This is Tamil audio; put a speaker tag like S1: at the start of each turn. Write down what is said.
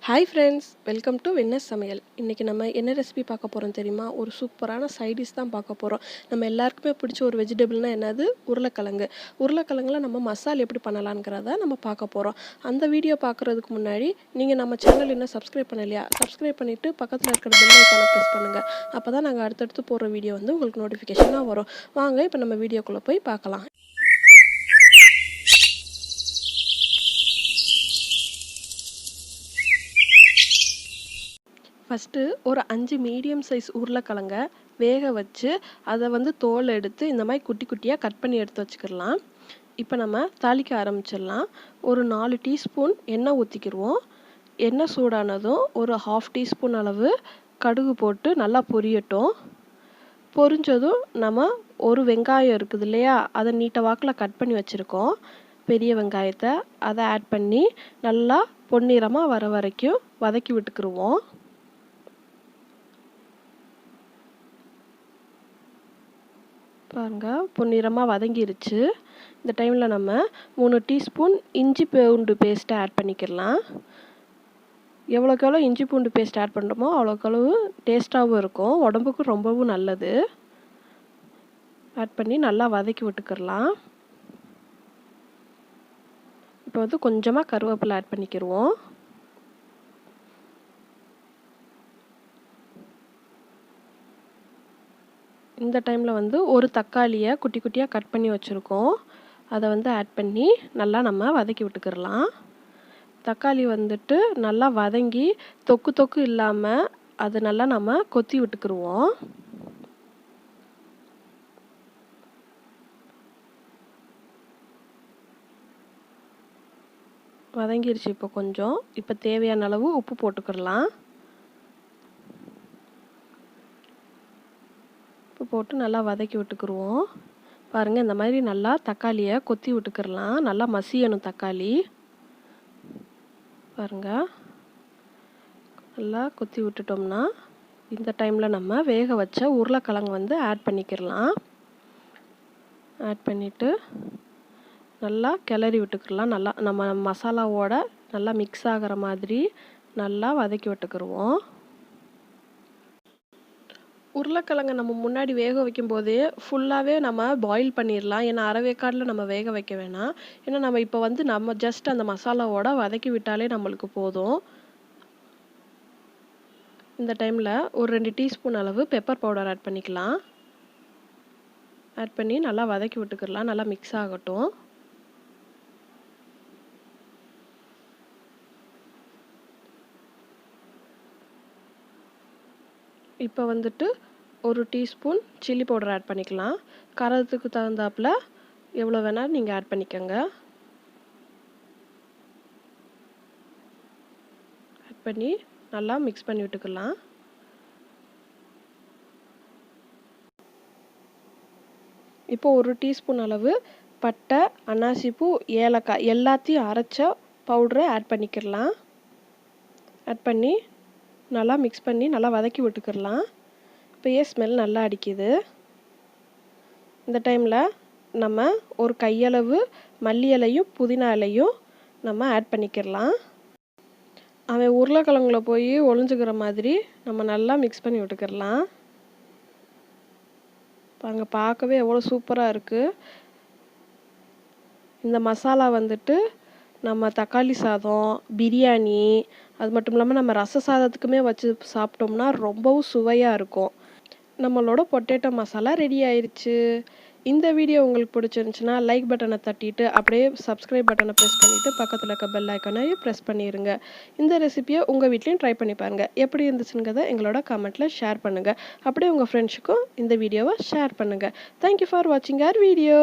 S1: Hi friends, welcome to WinNest Samayal. இன்றைக்கி நம்ம என்ன ரெசிபி பார்க்க போகிறோம் தெரியுமா? ஒரு சூப்பரான சைடிஷ் தான் பார்க்க போகிறோம். நம்ம எல்லாருக்குமே பிடிச்ச ஒரு வெஜிடபிள்னால் என்னது? உருளைக்கிழங்கு. உருளைக்கிழங்குல நம்ம மசாலா எப்படி பண்ணலாங்கிறத நம்ம பார்க்க போகிறோம். அந்த வீடியோ பார்க்குறதுக்கு முன்னாடி நீங்கள் நம்ம சேனல் இன்னும் சப்ஸ்கிரைப் பண்ணலையா? சப்ஸ்கிரைப் பண்ணிவிட்டு பக்கத்தில் இருக்கிற பெல் ஐக்கானை ப்ரெஸ் பண்ணுங்கள். அப்போ தான் நாங்கள் அடுத்தடுத்து போடுற வீடியோ வந்து உங்களுக்கு நோட்டிஃபிகேஷனாக வரும். வாங்க இப்போ நம்ம வீடியோக்குள்ளே போய் பார்க்கலாம். ஃபஸ்ட்டு ஒரு 5 மீடியம் சைஸ் உருளைக்கிழங்க வேக வச்சு அதை வந்து தோல் எடுத்து இந்த மாதிரி குட்டி குட்டியாக கட் பண்ணி எடுத்து வச்சுக்கிடலாம். இப்போ நம்ம தாளிக்க ஆரம்பிச்சிடலாம். ஒரு 4 டீஸ்பூன் எண்ணெய் ஊற்றிக்கிடுவோம். எண்ணெய் சூடானதும் ஒரு 1/2 டீஸ்பூன் அளவு கடுகு போட்டு நல்லா பொரியட்டும். பொரிஞ்சதும் நம்ம ஒரு வெங்காயம் இருக்குது இல்லையா, அதை நீட்ட வாக்கில் கட் பண்ணி வச்சுருக்கோம். பெரிய வெங்காயத்தை அதை ஆட் பண்ணி நல்லா பொன்னிறமாக வர வரைக்கும் வதக்கி விட்டுக்கிடுவோம். பாருங்க, பொன்னிறமாக வதங்கிருச்சு. இந்த டைமில் நம்ம 3 டீஸ்பூன் இஞ்சி பூண்டு பேஸ்ட்டை ஆட் பண்ணிக்கலாம். எவ்வளோக்கு எவ்வளோ இஞ்சி பூண்டு பேஸ்ட் ஆட் பண்ணுறோமோ அவ்வளோக்களவு டேஸ்ட்டாகவும் இருக்கும், உடம்புக்கு ரொம்பவும் நல்லது. ஆட் பண்ணி நல்லா வதக்கி விட்டுக்கிடலாம். இப்போ வந்து கொஞ்சமாக கருவேப்பிலை ஆட் பண்ணிக்கிடுவோம். இந்த டைமில் வந்து ஒரு தக்காளியை குட்டி குட்டியாக கட் பண்ணி வச்சுருக்கோம். அதை வந்து ஆட் பண்ணி நல்லா நம்ம வதக்கி விட்டுக்கிடலாம். தக்காளி வந்துட்டு நல்லா வதங்கி தொக்கு தொக்கு இல்லாமல் அது நல்லா நம்ம கொத்தி விட்டுக்கிடுவோம். வதங்கிருச்சு. இப்போ கொஞ்சம் இப்போ தேவையான அளவு உப்பு போட்டுக்கிடலாம். உப்பு போட்டு நல்லா வதக்கி விட்டுக்கிடுவோம். பாருங்கள், இந்த மாதிரி நல்லா தக்காளியை கொத்தி விட்டுக்கிடலாம். நல்லா மசியணும் தக்காளி. பாருங்கள், நல்லா கொத்தி விட்டுட்டோம்னா இந்த டைமில் நம்ம வேக வச்ச உருளைக்கிழங்கு வந்து ஆட் பண்ணிக்கிடலாம். ஆட் பண்ணிவிட்டு நல்லா கிளறி விட்டுக்கிடலாம். நல்லா நம்ம மசாலாவோட நல்லா மிக்ஸ் ஆகிற மாதிரி நல்லா வதக்கி விட்டுக்கிடுவோம். உருளைக்கிழங்கை நம்ம முன்னாடி வேக வைக்கும் போதே ஃபுல்லாகவே நம்ம பாயில் பண்ணிடலாம். ஏன்னா அரைவேக்காடில் நம்ம வேக வைக்க வேணாம். ஏன்னா நம்ம இப்போ வந்து நம்ம ஜஸ்ட் அந்த மசாலாவோட வதக்கி விட்டாலே நம்மளுக்கு போதும். இந்த டைமில் ஒரு 2 டீஸ்பூன் அளவு பெப்பர் பவுடர் ஆட் பண்ணிக்கலாம். ஆட் பண்ணி நல்லா வதக்கி விட்டுக்கிடலாம். நல்லா மிக்ஸ் ஆகட்டும். இப்போ வந்துட்டு ஒரு டீஸ்பூன் சில்லி பவுடர் ஆட் பண்ணிக்கலாம். காரத்துக்கு தகுந்தாப்பில் எவ்வளோ வேணாலும் நீங்கள் ஆட் பண்ணிக்கோங்க. ஆட் பண்ணி நல்லா மிக்ஸ் பண்ணி விட்டுக்கலாம். இப்போ ஒரு டீஸ்பூன் அளவு பட்டை, அன்னாசிப்பூ, ஏலக்காய் எல்லாத்தையும் அரைச்ச பவுடரை ஆட் பண்ணிக்கிடலாம். ஆட் பண்ணி நல்லா மிக்ஸ் பண்ணி நல்லா வதக்கி விட்டுக்கிடலாம். இப்போயே ஸ்மெல் நல்லா அடிக்குது. இந்த டைமில் நம்ம ஒரு கையளவு மல்லி இலையும் புதினா இலையும் நம்ம ஆட் பண்ணிக்கிடலாம். அவன் உருளைக்கிழங்குல போய் ஒளிஞ்சுக்கிற மாதிரி நம்ம நல்லா மிக்ஸ் பண்ணி விட்டுக்கிடலாம். அங்கே பார்க்கவே எவ்வளோ சூப்பராக இருக்குது. இந்த மசாலா வந்துட்டு நம்ம தக்காளி சாதம், பிரியாணி, அது மட்டும் இல்லாமல் நம்ம ரச சாதத்துக்குமே வச்சு சாப்பிட்டோம்னா ரொம்பவும் சுவையாக இருக்கும். நம்மளோட பொட்டேட்டோ மசாலா ரெடி ஆயிடுச்சு. இந்த வீடியோ உங்களுக்கு பிடிச்சிருந்துச்சுன்னா லைக் பட்டனை தட்டிட்டு அப்படியே சப்ஸ்கிரைப் பட்டனை ப்ரெஸ் பண்ணிவிட்டு பக்கத்தில் இருக்க பெல் ஐக்கானையும் ப்ரெஸ் பண்ணிடுங்க. இந்த ரெசிபியை உங்கள் வீட்லேயும் ட்ரை பண்ணி பாருங்கள். எப்படி இருந்துச்சுங்கிறத எங்களோட கமெண்ட்டில் ஷேர் பண்ணுங்கள். அப்படியே உங்கள் ஃப்ரெண்ட்ஸுக்கும் இந்த வீடியோவை ஷேர் பண்ணுங்கள். தேங்க்யூ ஃபார் வாட்சிங் அவர் வீடியோ.